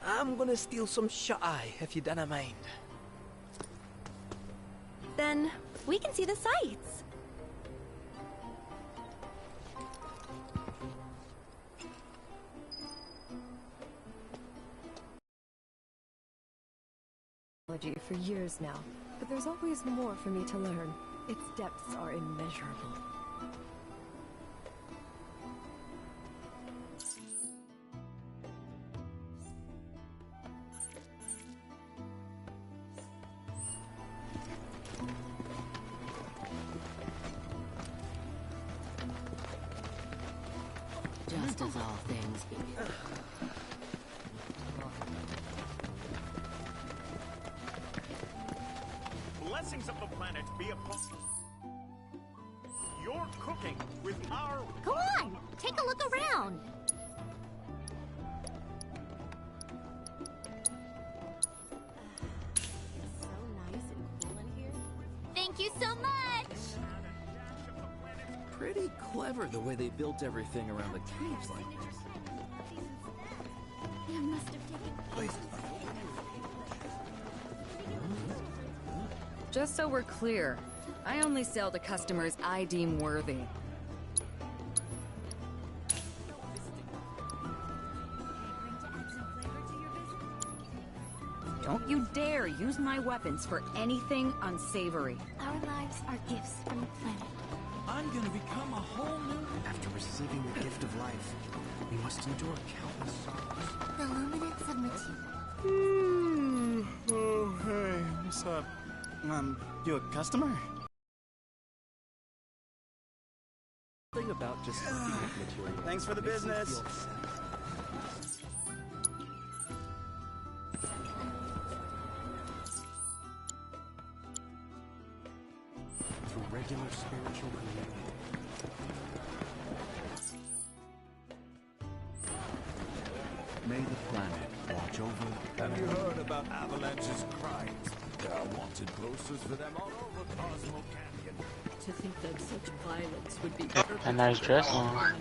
I'm gonna steal some shut-eye, if you don't mind. Then we can see the sights. For years now, but there's always more for me to learn. Its depths are immeasurable. Just as all things be. Blessings of the planet be upon you're cooking with our... Go on! Take a look around! It's so nice and cool in here. Thank you so much! Pretty clever the way they built everything around the caves like this. You must have taken... Just so we're clear, I only sell to customers I deem worthy. Don't you dare use my weapons for anything unsavory. Our lives are gifts from the planet. I'm gonna become a whole new... After receiving the gift of life, we must endure countless sorrows. The luminance of material. Oh, hey, what's up? You a customer? Thing about just looking at material. Thanks for the business. Through regular spiritual community. May the planet watch over. Have you heard about Avalanche's crimes? There are wanted posters for them all over Cosmo Canyon. To think that such violence would be A nice dress on.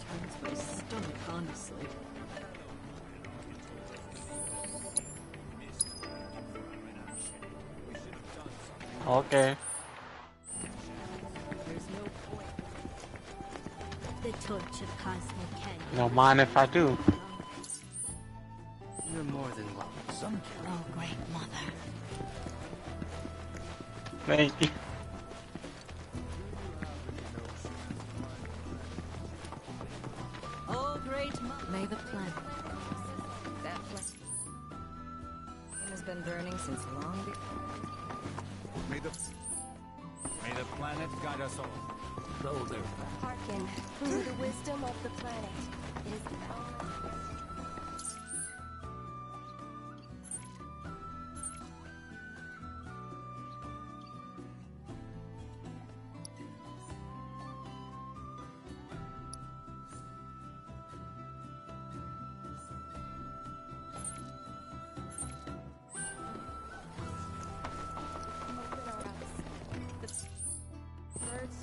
turns my stomach, honestly. Okay. There's no point. The torch of Cosmo Canyon. Don't mind if I do. You're more than welcome. Oh, great mother. Thank you. Oh, great may the planet. That flame has been burning since long before. May the planet guide us all. Though they're... Hearken to the wisdom of the planet. It is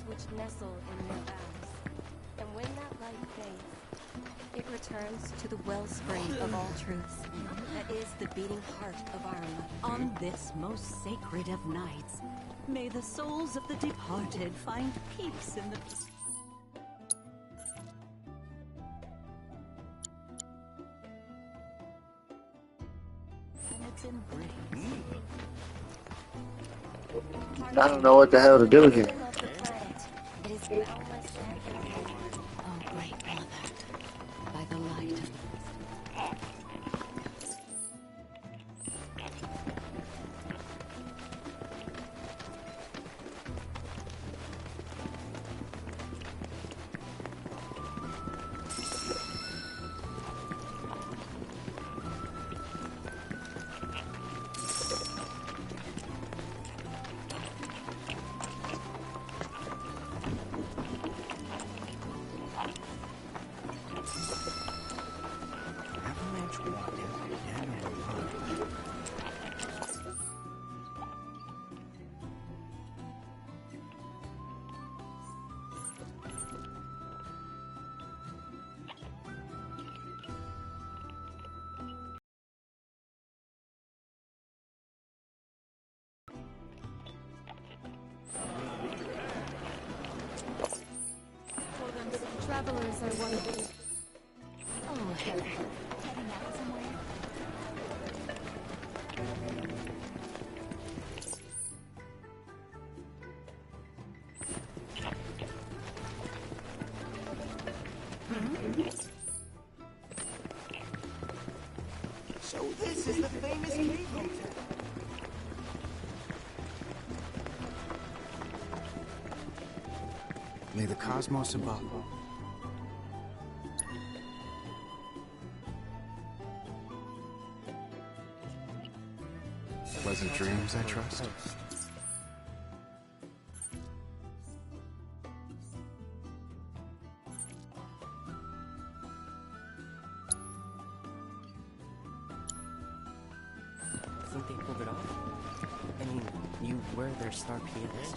which nestle in their boughs. And when that light fades, it returns to the wellspring of all truths. That is the beating heart of our life. On this most sacred of nights, may the souls of the departed find peace in the... Planet's embrace. I don't know what the hell to do here. It is boundless and infinite. Oh, great mother, by the light of Oh, heaven. Heading out somewhere? So this is the famous cave hotel. May the cosmos above. Pleasant dreams, I trust. Think they pulled it off? I mean, you were their star pianist.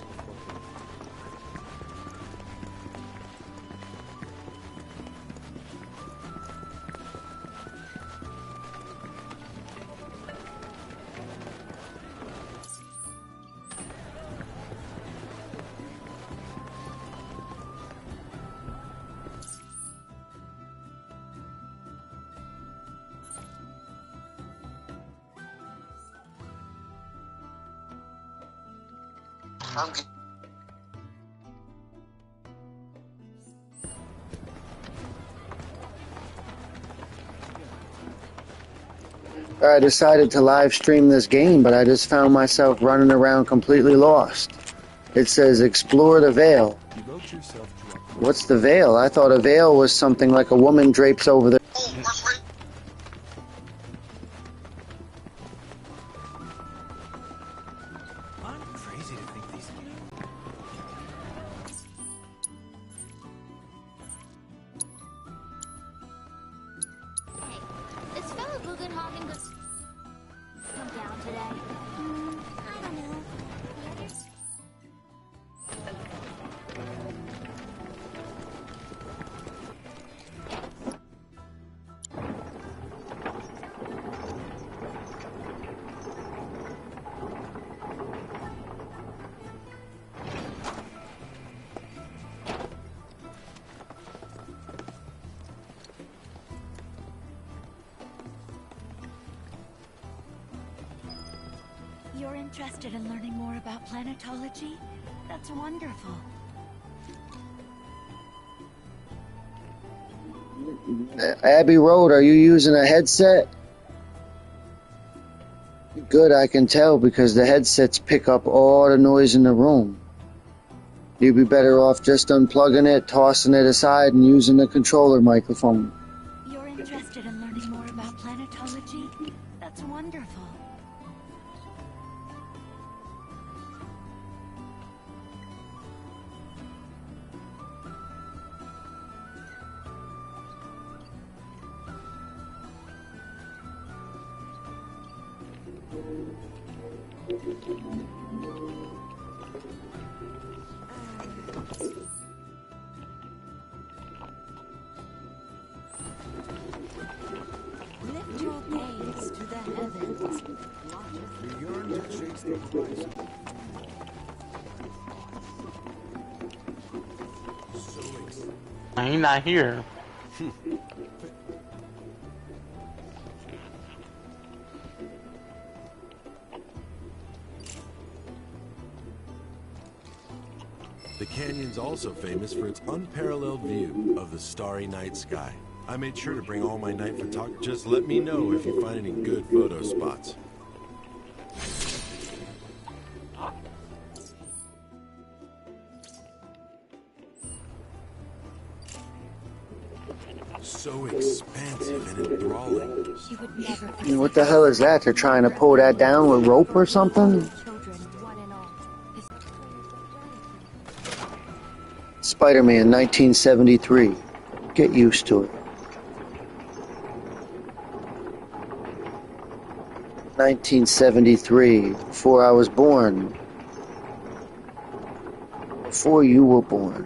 I decided to live stream this game, but I just found myself running around completely lost. It says explore the veil. What's the veil? I thought a veil was something like a woman drapes over the... I'm crazy to think these This fellow Guggenhagen was come down today. I don't know. You're interested in learning more about planetology? That's wonderful. Abbey Road, are you using a headset? Good, I can tell, because the headsets pick up all the noise in the room. You'd be better off just unplugging it, tossing it aside, and using the controller microphone. You're interested in learning more about planetology? That's wonderful. Lift your gaze to the heavens. We yearn to chase the horizon. He's not here. The canyon's also famous for its unparalleled view of the starry night sky. I made sure to bring all my night photography. Just let me know if you find any good photo spots. So expansive and enthralling. She would never What the hell is that? They're trying to pull that down with rope or something? Spider-Man 1973. Get used to it. 1973. Before I was born. Before you were born.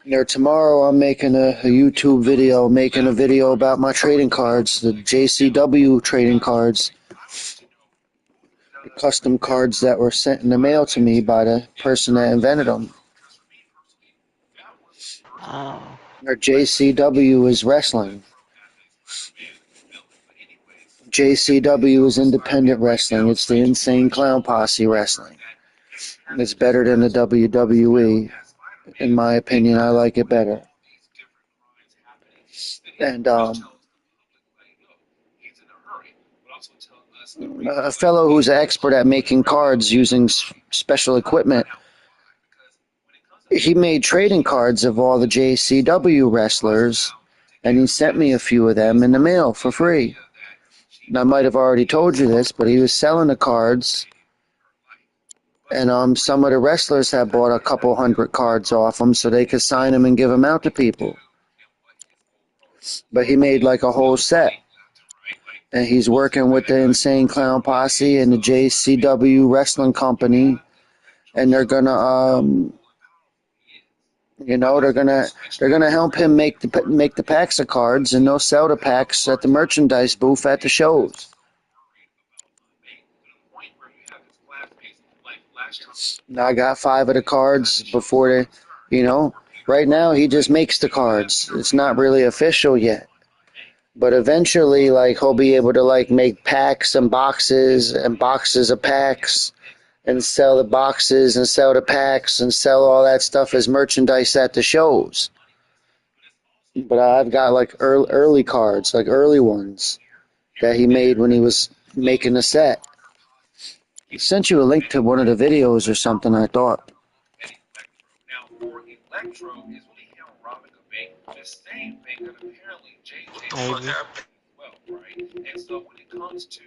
You know, tomorrow I'm making a YouTube video, making a video about my trading cards, the JCW trading cards, the custom cards that were sent in the mail to me by the person that invented them. Oh. Or JCW is wrestling. JCW is independent wrestling. It's the Insane Clown Posse wrestling. It's better than the WWE. In my opinion, I like it better. And a fellow who's an expert at making cards using special equipment, he made trading cards of all the JCW wrestlers, and he sent me a few of them in the mail for free. And I might have already told you this, but he was selling the cards, and some of the wrestlers had bought a couple hundred cards off them so they could sign them and give them out to people. But he made like a whole set. And he's working with the Insane Clown Posse and the JCW Wrestling Company, and they're gonna, they're gonna help him make the packs of cards, and they'll sell the packs at the merchandise booth at the shows. Now I got 5 of the cards before they, right now he just makes the cards. It's not really official yet. But eventually, like, he'll be able to, like, make packs and boxes of packs and sell the boxes and sell the packs and sell all that stuff as merchandise at the shows. But I've got, like, early cards, like early ones that he made when he was making the set. He sent you a link to one of the videos or something, I thought. Now, for Electro is when he held robbing a bank, the same bank that apparently JJ well, right? And so when it comes to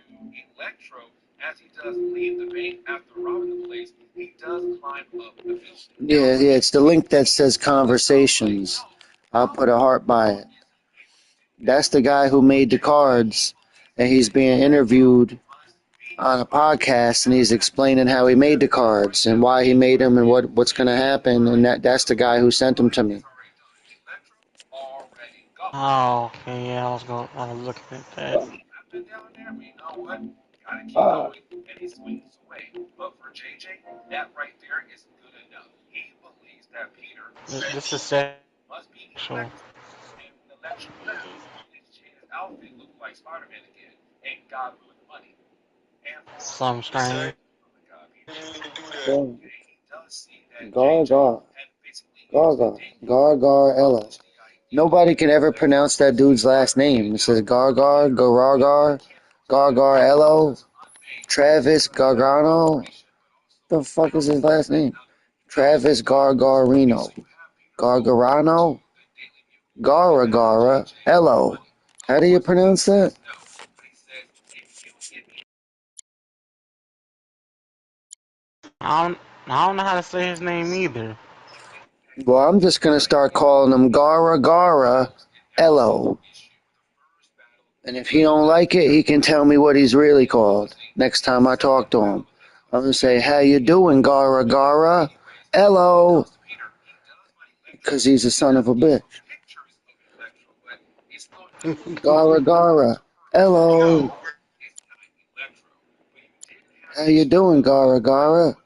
Electro, as he does leave the bank after robbing the place, he does climb up the building. Yeah, it's the link that says conversations. I'll put a heart by it. That's the guy who made the cards, and he's being interviewed on a podcast, and he's explaining how he made the cards and why he made them and what's going to happen, and that's the guy who sent them to me. Oh, okay, yeah, I was looking at that. And he swings away. But for JJ, that right there is good enough. He believes that Peter This is must be sexual. and Electro his outfit looked like Spider-Man again, and God with money. And Some strange. Gargarella. Nobody can ever pronounce that dude's last name. It says Gargarello, Travis Gargano. The fuck is his last name? Travis Gargarino. Gargarano? Gargarello. How do you pronounce that? I don't know how to say his name either. Well, I'm just gonna start calling him Gargarello. And if he don't like it, he can tell me what he's really called next time I talk to him. I'm gonna say, "How you doing, Gargarello?" Because he's a son of a bitch. Gargarello. How you doing, Gargarello?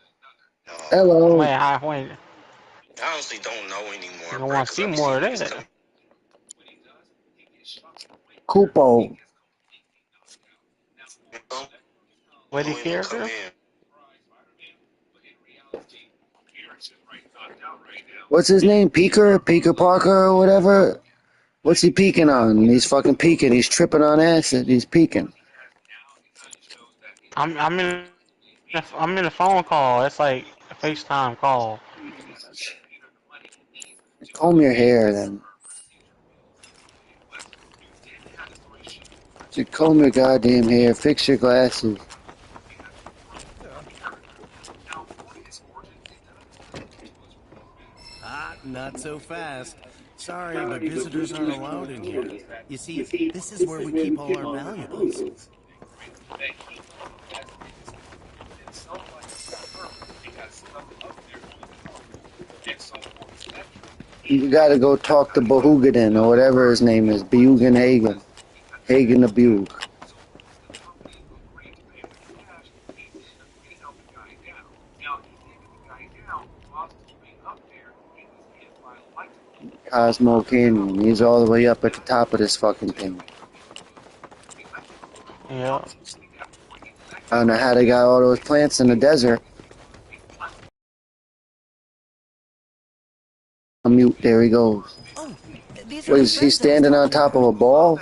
Wait, I honestly don't know anymore. I want to see more of that. Kupo. What the character? What's his name? Peeker Parker or whatever? What's he peeking on? He's fucking peeking. He's tripping on acid. He's peeking. I'm in a phone call. It's like a FaceTime call. Comb your hair then. Just comb your goddamn hair. Fix your glasses. Not so fast. Sorry, but visitors aren't allowed in here. You see, this is where we keep all our valuables. You gotta go talk to Bahugadin or whatever his name is. Bugan Hagen. Hagen the Bug. Cosmo Canyon. He's all the way up at the top of this fucking thing. Yeah. I don't know how they got all those plants in the desert. Mute, there he goes. Oh, these What are the is he friends I was standing on talking top of about. a ball?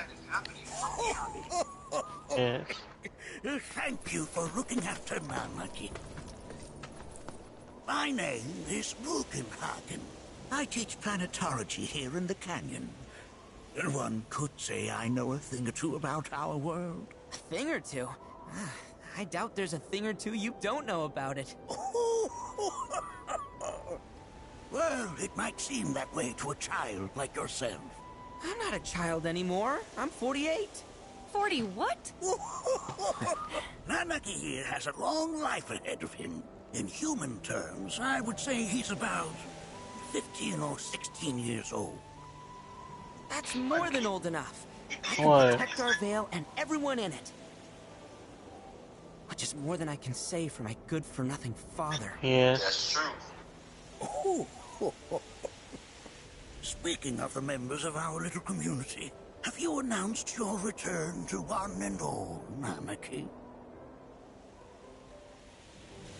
Yes. Thank you for looking after Namaki. My name is Bugenhagen. I teach planetology here in the canyon. One could say I know a thing or two about our world. A thing or two? I doubt there's a thing or two you don't know about it. Well, it might seem that way to a child like yourself. I'm not a child anymore. I'm 48. 40 what? Namaki here has a long life ahead of him. In human terms, I would say he's about 15 or 16 years old. That's more than old enough. I can What? protect our Vale and everyone in it. Which is more than I can say for my good-for-nothing father. Yes. That's true. Speaking of the members of our little community, have you announced your return to one and all, Namaki?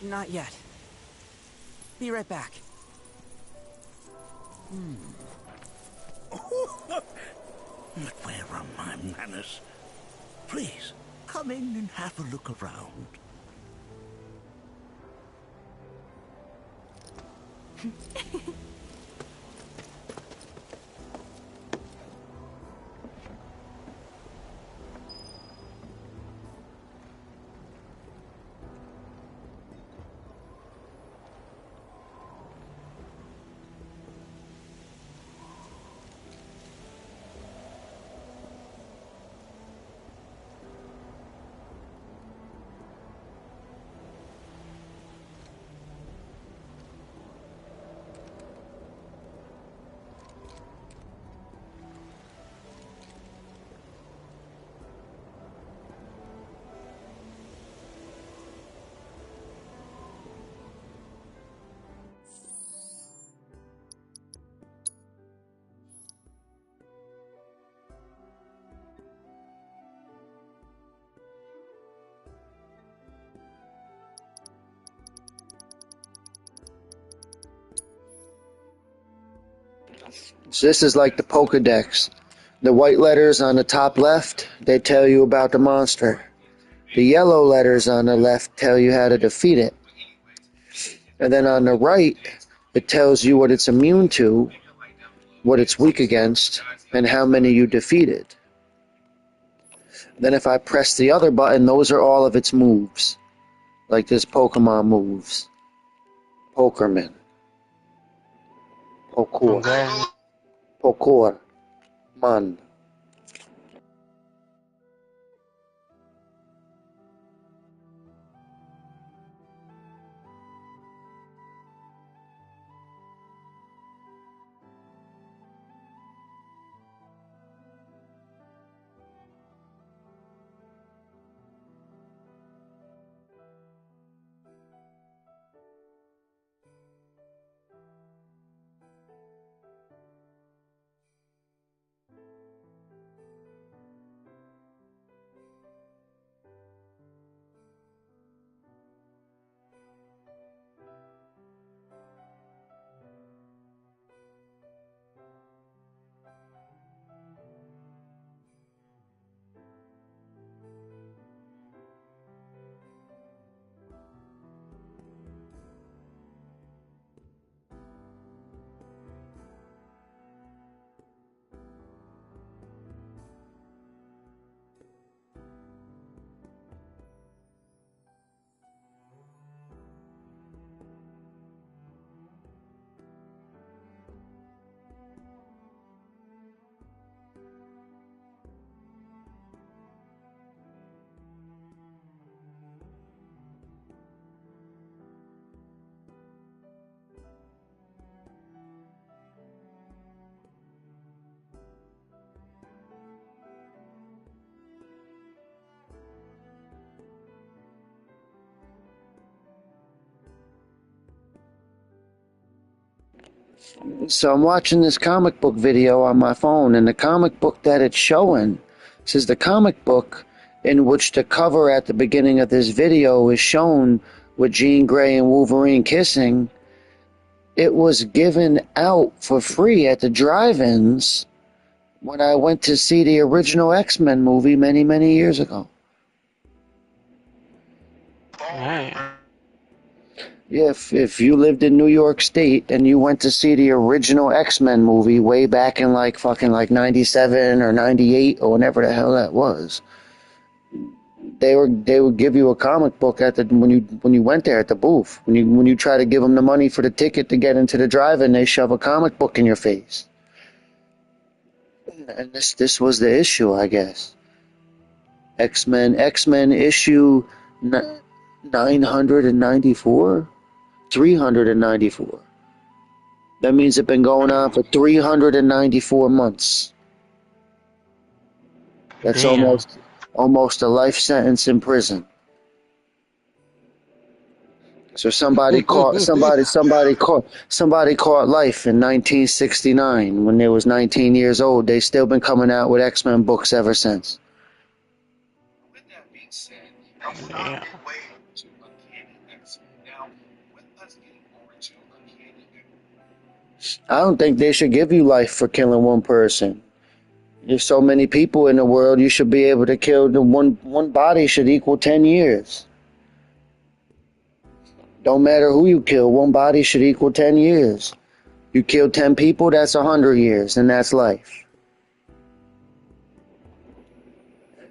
Not yet. Be right back. But where are my manners? Please, come in and have a look around. So this is like the Pokedex. The white letters on the top left, they tell you about the monster. The yellow letters on the left tell you how to defeat it. And then on the right, it tells you what it's immune to, what it's weak against, and how many you defeated. Then if I press the other button, those are all of its moves. Like this Pokemon moves. Pokerman. Pokur. Okay. Pokur. Man. So I'm watching this comic book video on my phone, and the comic book that it's showing says the comic book in which the cover at the beginning of this video is shown with Jean Grey and Wolverine kissing. It was given out for free at the drive-ins when I went to see the original X-Men movie many, many years ago. Damn. Yeah, if you lived in New York State and you went to see the original X-Men movie way back in like fucking like 97 or 98 or whenever the hell that was, they would give you a comic book at the when you went there at the booth. When you try to give them the money for the ticket to get into the drive-in, they shove a comic book in your face. And this was the issue, I guess. X-Men issue 994, 394. That means it's been going on for 394 months. That's Damn. almost a life sentence in prison. So somebody caught life in 1969 when they was 19 years old. They still been coming out with X-Men books ever since. With that being said, now we're on our way to Uncanny X-Men. Now, with us getting over to Uncanny X-Men, I don't think they should give you life for killing one person. There's so many people in the world, you should be able to kill one body should equal 10 years. Don't matter who you kill, one body should equal 10 years. You kill 10 people, that's 100 years, and that's life.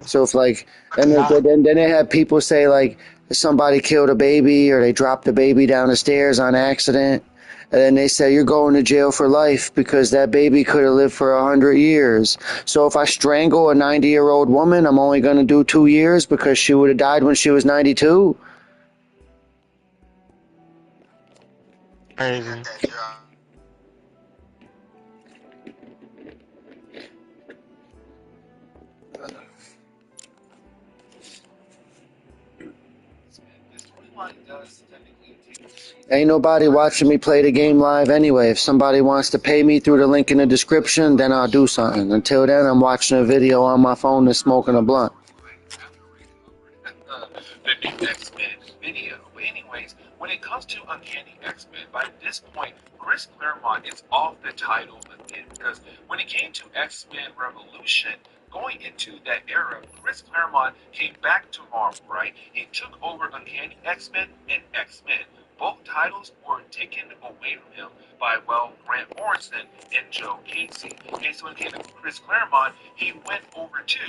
So if like, and then they have people say like, somebody killed a baby or they dropped a baby down the stairs on accident, and then they say you're going to jail for life because that baby could have lived for 100 years. So if I strangle a 90-year-old woman, I'm only going to do 2 years because she would have died when she was 92? Crazy. Ain't nobody watching me play the game live anyway. If somebody wants to pay me through the link in the description, then I'll do something. Until then, I'm watching a video on my phone and smoking a blunt. the new X-Men video. But anyways, when it comes to Uncanny X-Men, by this point, Chris Claremont is off the title again. Because when it came to X-Men Revolution, going into that era, Chris Claremont came back to Marvel, right? He took over Uncanny X-Men and X-Men. Both titles were taken away from him by, well, Grant Morrison and Joe Casey. And so when it came to Chris Claremont, he went over to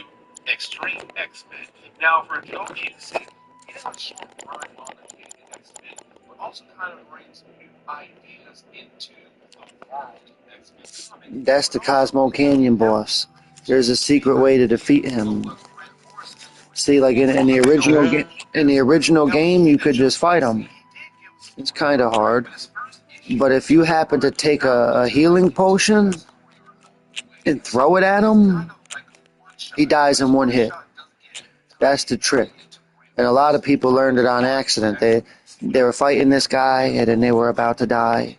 Extreme X-Men. Now, for Joe Casey, he has a short run on Uncanny X-Men, but also kind of brings new ideas into the world of X-Men comics. That's the Cosmo Canyon boss. There's a secret way to defeat him. See, like in the original game, you could just fight him. It's kind of hard. But if you happen to take a healing potion and throw it at him, he dies in one hit. That's the trick. And a lot of people learned it on accident. They were fighting this guy, and then they were about to die.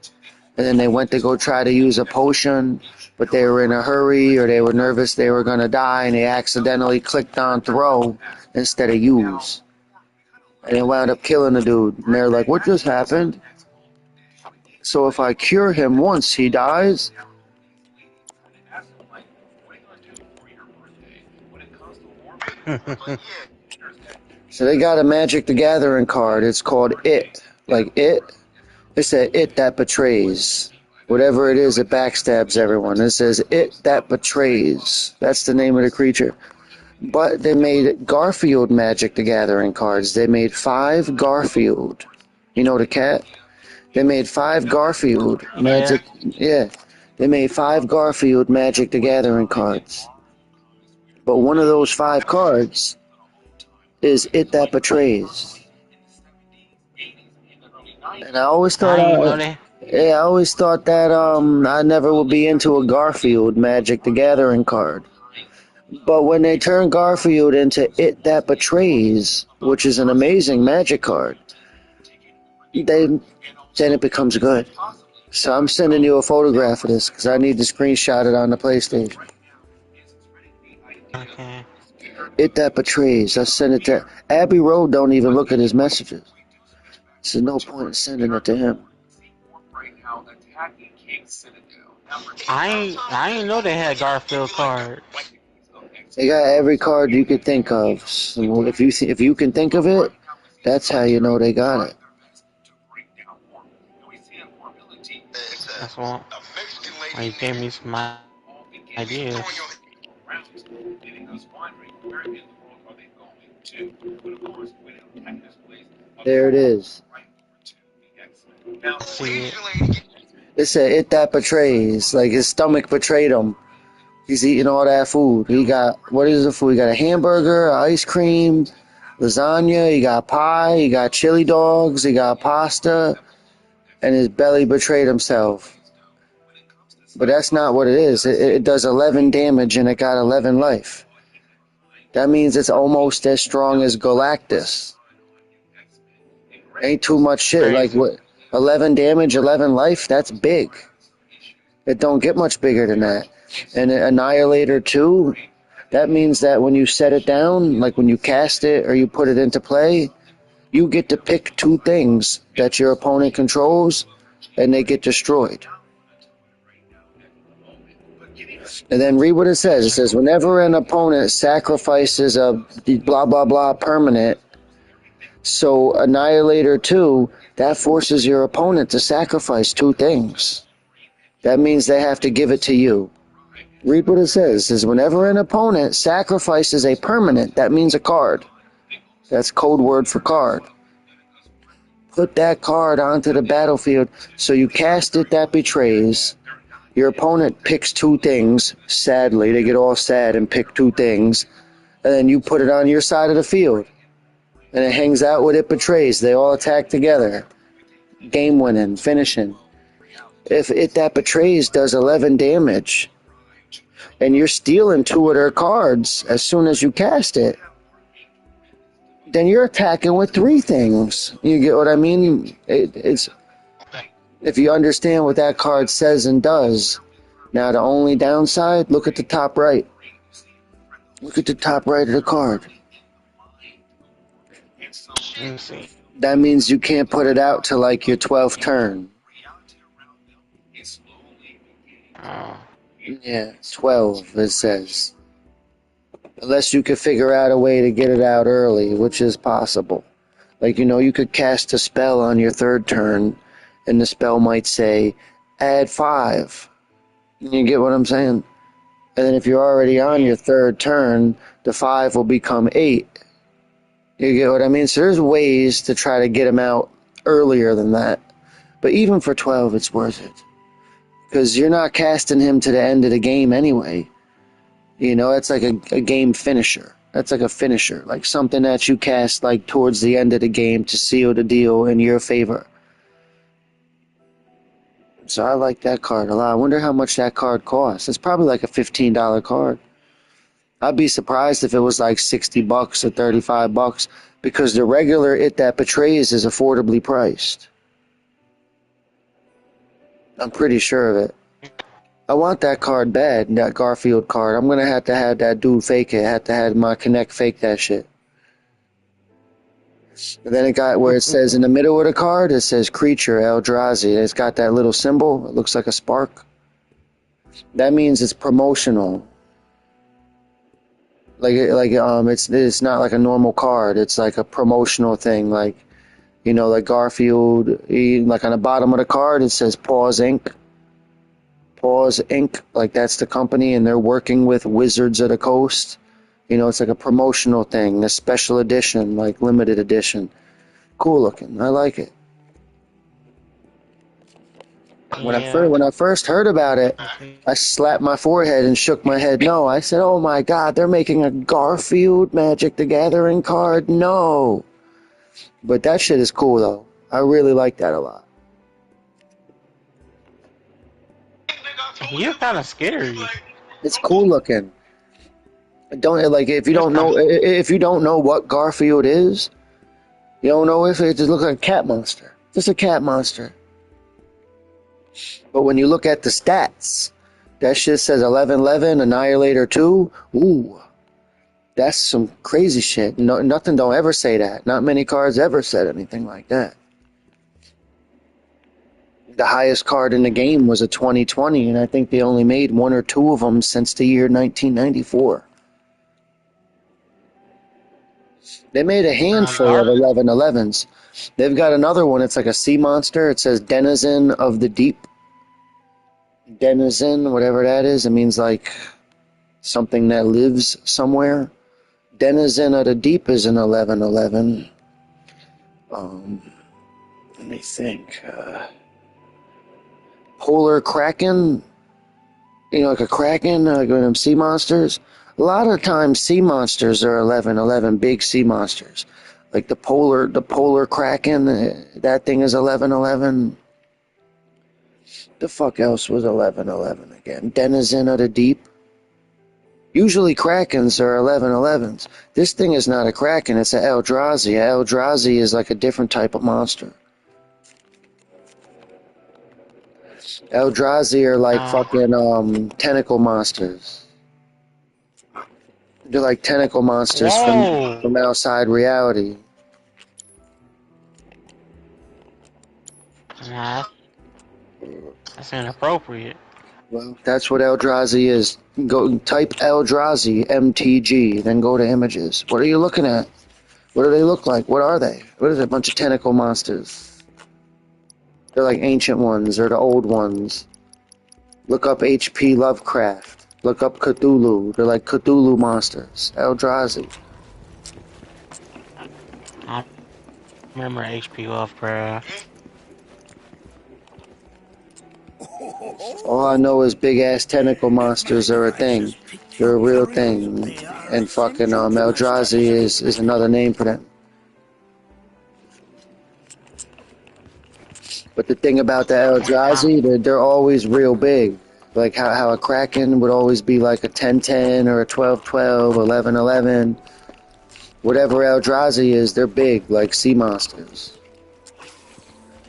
And then they went to go try to use a potion, but they were in a hurry, or they were nervous they were going to die, and they accidentally clicked on throw instead of use. And they wound up killing the dude. And they're like, what just happened? So if I cure him once, he dies? So they got a Magic the Gathering card. It's called It. Like It. It said It That Betrays. Whatever it is, it backstabs everyone. It says It That Betrays. That's the name of the creature. But they made Garfield Magic the Gathering cards. They made 5 Garfield. You know the cat? They made 5 Garfield Magic. Yeah. They made 5 Garfield Magic the Gathering cards. But one of those 5 cards is It That Betrays. And I always thought I always thought that I never would be into a Garfield Magic the Gathering card. But when they turn Garfield into It That Betrays, which is an amazing magic card, then it becomes good. So I'm sending you a photograph of this because I need to screenshot it on the PlayStation. Okay. It that betrays. I sent it to Abbey Road. Don't even look at his messages. There's no point in sending it to him. I ain't know they had Garfield cards. They got every card you could think of. So if you can think of it, that's how you know they got it. That's what. Well, you gave me some ideas. There it is. See it. It said, it that betrays. Like, his stomach betrayed him. He's eating all that food. He got, what is the food? He got a hamburger, ice cream, lasagna, he got pie, he got chili dogs, he got pasta, and his belly betrayed himself. But that's not what it is. It does 11 damage and it got 11 life. That means it's almost as strong as Galactus. Ain't too much shit. Like, what? 11 damage, 11 life? That's big. It don't get much bigger than that. And Annihilator 2, that means that when you set it down, like when you cast it or you put it into play, you get to pick two things that your opponent controls, and they get destroyed. And then read what it says. It says, whenever an opponent sacrifices a blah, blah, blah permanent, so Annihilator 2, that forces your opponent to sacrifice two things. That means they have to give it to you. Read what it says. It says, whenever an opponent sacrifices a permanent, that means a card. That's code word for card. Put that card onto the battlefield. So you cast it that betrays. Your opponent picks two things. Sadly, they get all sad and pick two things. And then you put it on your side of the field. And it hangs out with it betrays. They all attack together. Game winning, finishing. If it that betrays does 11 damage, and you're stealing two of their cards as soon as you cast it, then you're attacking with three things. You get what I mean? It's if you understand what that card says and does. Now, the only downside, look at the top right. Look at the top right of the card. That means you can't put it out to like your 12th turn. Yeah, 12, it says. Unless you could figure out a way to get it out early, which is possible. Like, you know, you could cast a spell on your third turn, and the spell might say, add 5. You get what I'm saying? And then if you're already on your third turn, the 5 will become 8. You get what I mean? So there's ways to try to get them out earlier than that. But even for 12, it's worth it. Because you're not casting him to the end of the game anyway. You know, it's like a game finisher. That's like a finisher. Like something that you cast like towards the end of the game to seal the deal in your favor. So I like that card a lot. I wonder how much that card costs. It's probably like a $15 card. I'd be surprised if it was like $60 or $35 because the regular It That Betrays is affordably priced. I'm pretty sure of it. I want that card bad, that Garfield card. I'm going to have that dude fake it. I have to have my Connect fake that shit. And then it got where it says in the middle of the card, it says Creature Eldrazi. It's got that little symbol. It looks like a spark. That means it's promotional. It's not like a normal card. It's like a promotional thing. Like, you know, like Garfield, like on the bottom of the card, it says Paws Inc. Paws Inc. Like that's the company, and they're working with Wizards of the Coast. You know, it's like a promotional thing, a special edition, like limited edition. Cool looking. I like it. When I first heard about it, I slapped my forehead and shook my head no. I said, oh my God, they're making a Garfield Magic the Gathering card? No. But that shit is cool, though. I really like that a lot. You're kind of scary. It's cool looking. If you don't know what Garfield is, you don't know if it just looks like a cat monster. Just a cat monster. But when you look at the stats, that shit says 1111, Annihilator 2. Ooh, that's some crazy shit. No, nothing don't ever say that. Not many cards ever said anything like that. The highest card in the game was a 2020, and I think they only made one or two of them since the year 1994. They made a handful of 1111s. They've got another one. It's like a sea monster. It says Denizen of the Deep. Denizen, whatever that is. It means like something that lives somewhere. Denizen of the Deep is an 1111. Let me think. Polar Kraken, like a kraken, like one of them sea monsters. A lot of times sea monsters are 1111, big sea monsters. Like the polar kraken, that thing is 1111. The fuck else was 1111 again? Denizen of the Deep. Usually krakens are 1111s. This thing is not a kraken, it's an Eldrazi. Eldrazi is like a different type of monster. Eldrazi are like fucking tentacle monsters. They're like tentacle monsters from outside reality. Nah, that's inappropriate. Well, that's what Eldrazi is. Go type Eldrazi, MTG, then go to images. What are you looking at? What do they look like? What are they? What is it? A bunch of tentacle monsters. They're like ancient ones. They're the old ones. Look up H.P. Lovecraft. Look up Cthulhu. They're like Cthulhu monsters. Eldrazi. I remember H.P. Lovecraft. All I know is big-ass tentacle monsters are a thing. They're a real thing. And fucking Eldrazi is another name for them. But the thing about the Eldrazi, they're always real big. Like how a Kraken would always be like a 10-10 or a 12-12, 11-11. Whatever Eldrazi is, they're big, like sea monsters.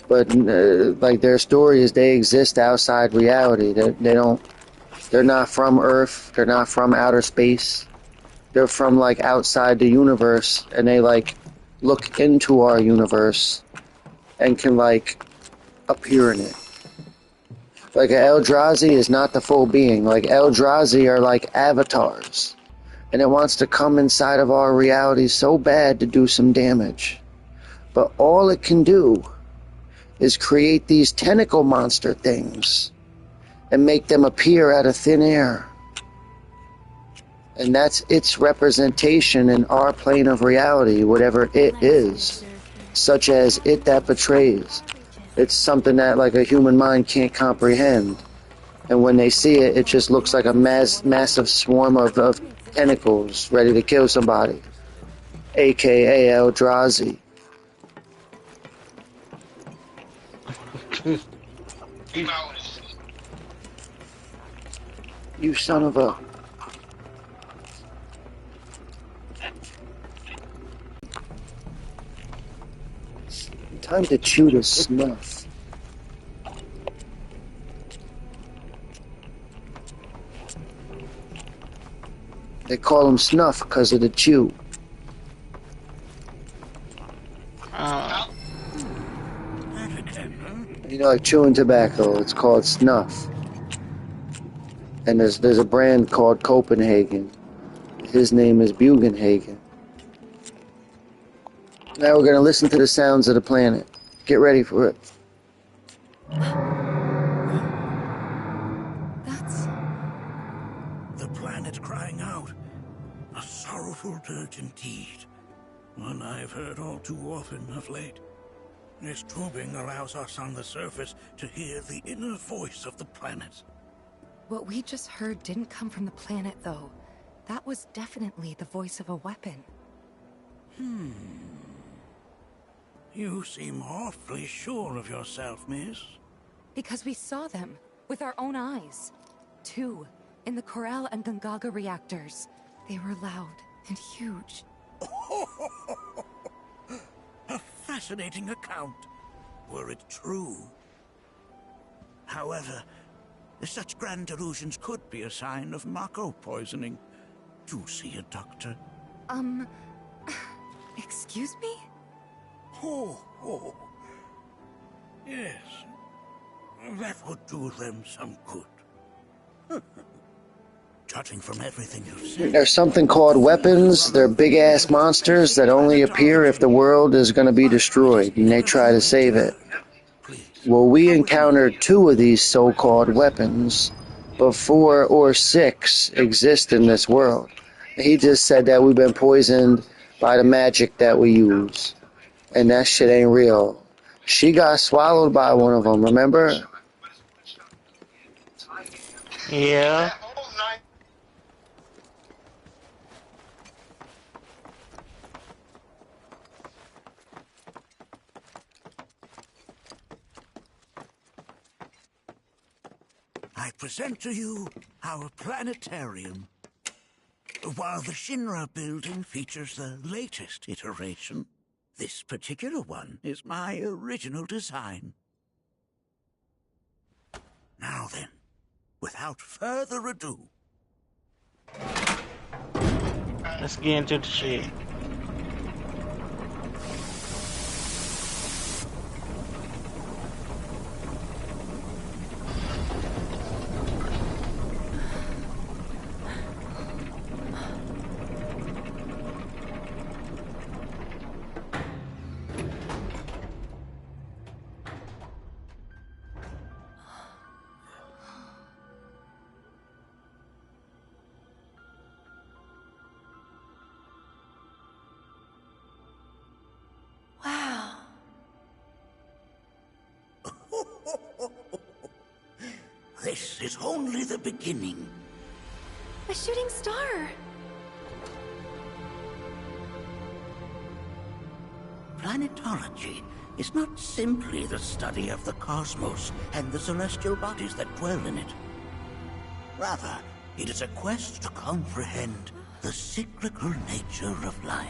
But like their story is they exist outside reality. They're not from Earth. They're not from outer space. They're from like outside the universe, and they like look into our universe and can like appear in it. Like an Eldrazi is not the full being. Like Eldrazi are like avatars, and it wants to come inside of our reality so bad to do some damage. But all it can do is create these tentacle monster things and make them appear out of thin air. And that's its representation in our plane of reality, whatever it is, such as it that betrays. It's something that like a human mind can't comprehend. And when they see it, it just looks like a massive swarm of tentacles ready to kill somebody, aka Eldrazi. You son of a... Time to chew the snuff. They call him Snuff because of the chew. Like chewing tobacco, it's called Snuff. And there's a brand called Copenhagen. His name is Bugenhagen. Now we're going to listen to the sounds of the planet. Get ready for it. That's... the planet crying out. A sorrowful dirge indeed. One I've heard all too often of late. This tubing allows us on the surface to hear the inner voice of the planet. What we just heard didn't come from the planet, though. That was definitely the voice of a weapon. You seem awfully sure of yourself, miss. Because we saw them, with our own eyes. 2, in the Corel and Gungaga reactors. They were loud and huge. A fascinating account, were it true. However, such grand delusions could be a sign of Mako poisoning. Do see a doctor. Excuse me? Oh. Yes. That would do them some good. Judging from everything you've said... There's something called weapons. They're big-ass monsters that only appear if the world is going to be destroyed, and they try to save it. Well, we encountered 2 of these so-called weapons, but 4 or 6 exist in this world. He just said that we've been poisoned by the magic that we use, and that shit ain't real. She got swallowed by one of them, remember? Yeah. I present to you our planetarium. While the Shinra building features the latest iteration, this particular one is my original design. Now then, without further ado... Let's get into the shit. Wow. This is only the beginning. A shooting star. Planetology is not simply the study of the cosmos and the celestial bodies that dwell in it. Rather, it is a quest to comprehend the cyclical nature of life.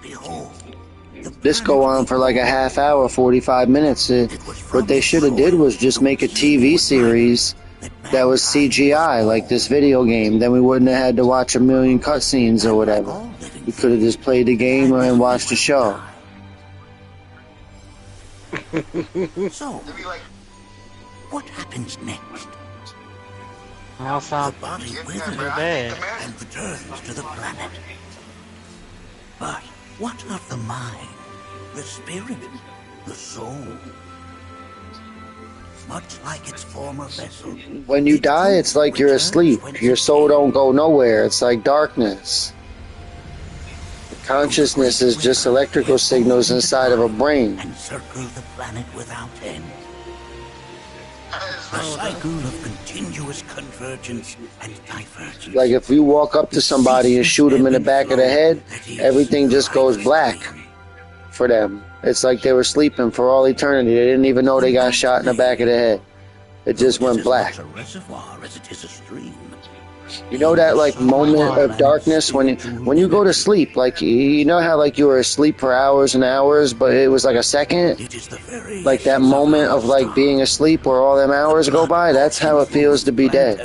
Behold, This go on for like a half hour, 45 minutes. What they should have did was just make a TV series that was CGI, like this video game. Then we wouldn't have had to watch a million cutscenes or whatever. We could have just played the game and watched the show. So, what happens next? The body withers bad. and returns to the planet. But what of the mind, the spirit, the soul? Much like its former vessel. When you die, it's like you're asleep. Your soul don't go nowhere. It's like darkness. Consciousness is just electrical signals inside of a brain. And circle the planet without end. A cycle of continuous convergence and divergence. Like if you walk up to somebody and shoot them in the back of the head, everything just goes black for them. It's like they were sleeping for all eternity. They didn't even know they got shot in the back of the head. It just went black. A reservoir as it is a stream. You know that like moment of darkness when you go to sleep, like you know how like you were asleep for hours and hours, but it was like a second? Like that moment of like being asleep where all them hours go by, that's how it feels to be dead.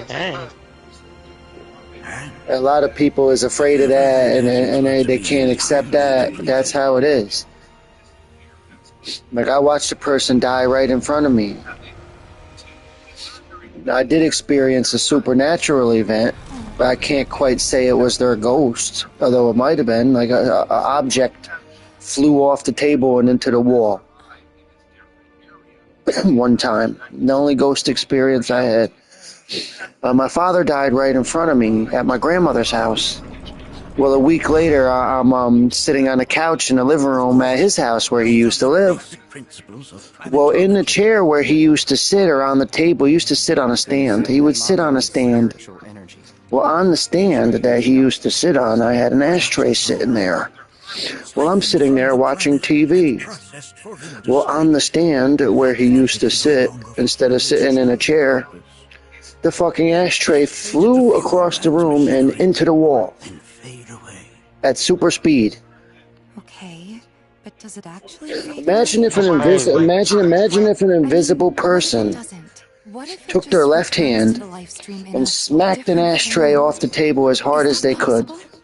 Dang. A lot of people is afraid of that and they can't accept that. That's how it is. Like I watched a person die right in front of me. I did experience a supernatural event, but I can't quite say it was their ghost, although it might have been. Like an object flew off the table and into the wall. One time. The only ghost experience I had. My father died right in front of me at my grandmother's house. Well, a week later, I'm sitting on a couch in the living room at his house where he used to live. Well, in the chair where he used to sit, or on the table, he used to sit on a stand. He would sit on a stand. Well, on the stand that he used to sit on, I had an ashtray sitting there. Well, I'm sitting there watching TV. Well, on the stand where he used to sit, instead of sitting in a chair, the fucking ashtray flew across the room and into the wall. at super speed. Okay, but does it actually fade Imagine away? if imagine if an invisible person What if it took just their left returns to hand the live stream in and a smacked an different ashtray form? off the table as hard Is as that they could, possible?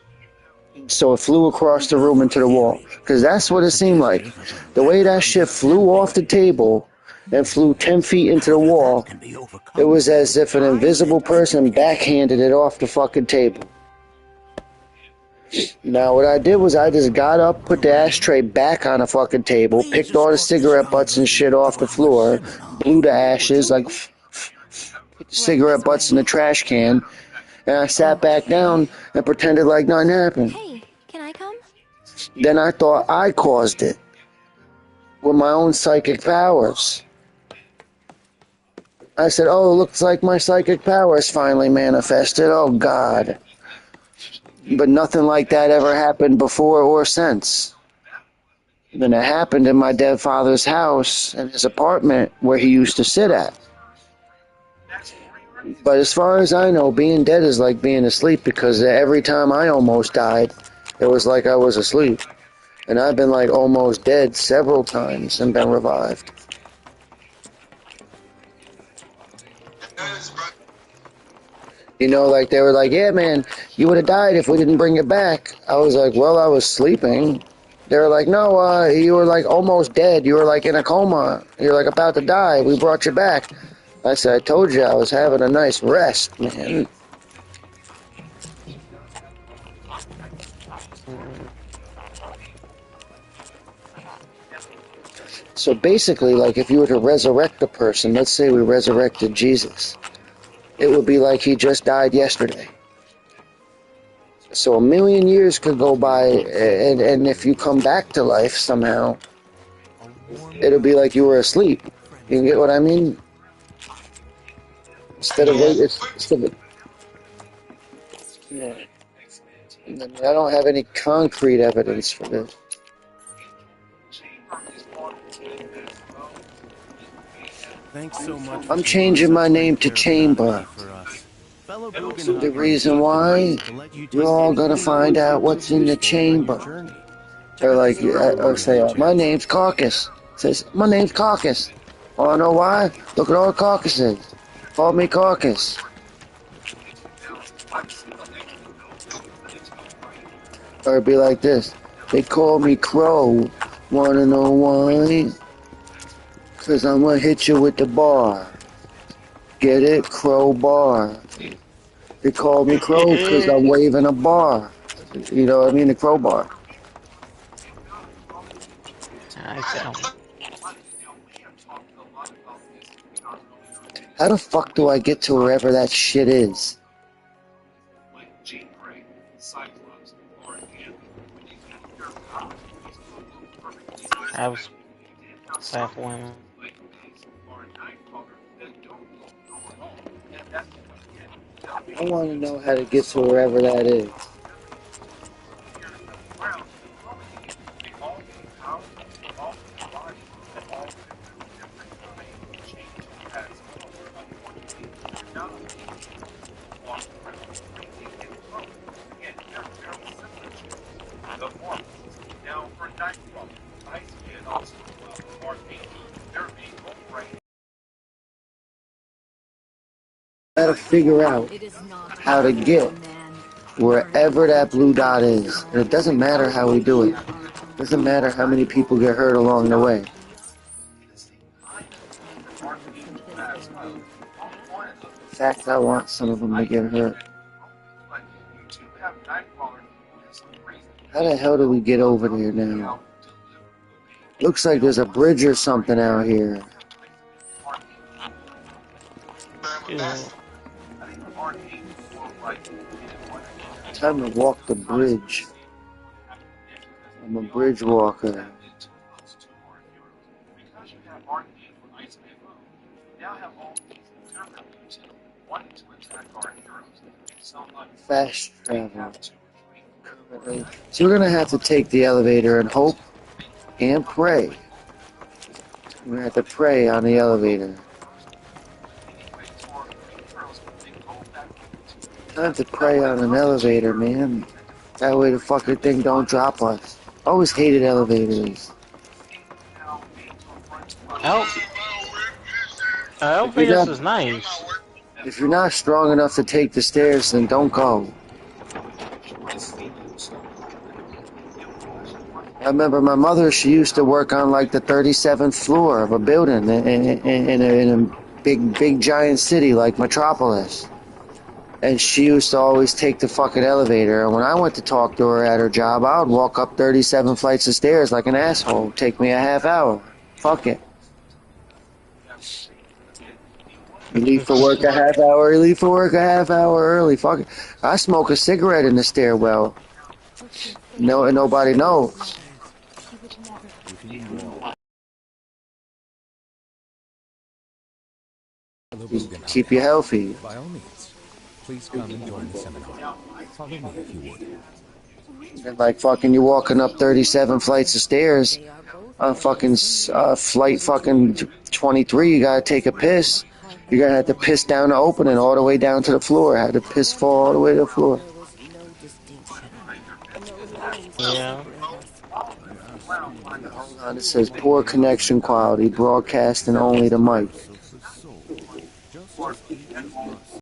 so it flew across the room into the wall. Because that's what it seemed like. The way that shit flew off the table and flew 10 feet into the wall, it was as if an invisible person backhanded it off the fucking table. Now, what I did was I just got up, put the ashtray back on the fucking table, picked all the cigarette butts and shit off the floor, blew the ashes, like, put the cigarette butts in the trash can, and I sat back down and pretended like nothing happened. Hey, can I come? Then I thought I caused it with my own psychic powers. I said, oh, looks like my psychic powers finally manifested. Oh, God. But nothing like that ever happened before or since. Then it happened in my dead father's house and his apartment where he used to sit at. But as far as I know, being dead is like being asleep, because every time I almost died, it was like I was asleep. And I've been like almost dead several times and been revived. You know, like they were like, yeah, man, you would have died if we didn't bring you back. I was like, well, I was sleeping. They were like, no, you were like almost dead. You were like in a coma. You're like about to die. We brought you back. I said, I told you I was having a nice rest, man. So basically, like if you were to resurrect a person, let's say we resurrected Jesus, it would be like he just died yesterday. So 1,000,000 years could go by, and if you come back to life somehow, it'll be like you were asleep. You get what I mean? Instead of yeah. I don't have any concrete evidence for this. Thanks so much. I'm changing my name to Chamber. The reason why, you're all gonna find out what's in the chamber. Or like, or say, my name's Caucus. Says, my name's Caucus. Wanna know why? Look at all the caucuses. Call me Caucus. Or it'd be like this. They call me Crow. Wanna know why? Cause I'm gonna hit you with the bar. Get it? Crowbar. They call me Crow because I'm waving a bar. You know what I mean? The crowbar. How the fuck do I get to wherever that shit is? I was baffling. I want to know how to get to wherever that is. Gotta figure out how to get wherever that blue dot is. And it doesn't matter how we do it. It doesn't matter how many people get hurt along the way. In fact, I want some of them to get hurt. How the hell do we get over there now? Looks like there's a bridge or something out here. Time to walk the bridge. I'm a bridge walker. Fast travel. So we're gonna have to take the elevator and hope and pray. We're gonna have to pray on the elevator. Time to pray on an elevator, man. That way the fucking thing don't drop us. Always hated elevators. Elevators is nice. If you're not strong enough to take the stairs, then don't go. I remember my mother, she used to work on like the 37th floor of a building in a big giant city like Metropolis. And she used to always take the fucking elevator. And when I went to talk to her at her job, I would walk up 37 flights of stairs like an asshole. Take me a half hour. Fuck it. You leave for work a half hour, you leave for work a half hour early. Fuck it. I smoke a cigarette in the stairwell. No, and nobody knows. Keep you healthy. By all means, please come and join the seminar. Follow me if you would. And like fucking you walking up 37 flights of stairs on fucking flight fucking 23, you gotta take a piss. You're gonna have to piss down the opening all the way down to the floor. I had to piss fall all the way to the floor. Yeah. Hold on, it says poor connection quality, broadcasting only to mic.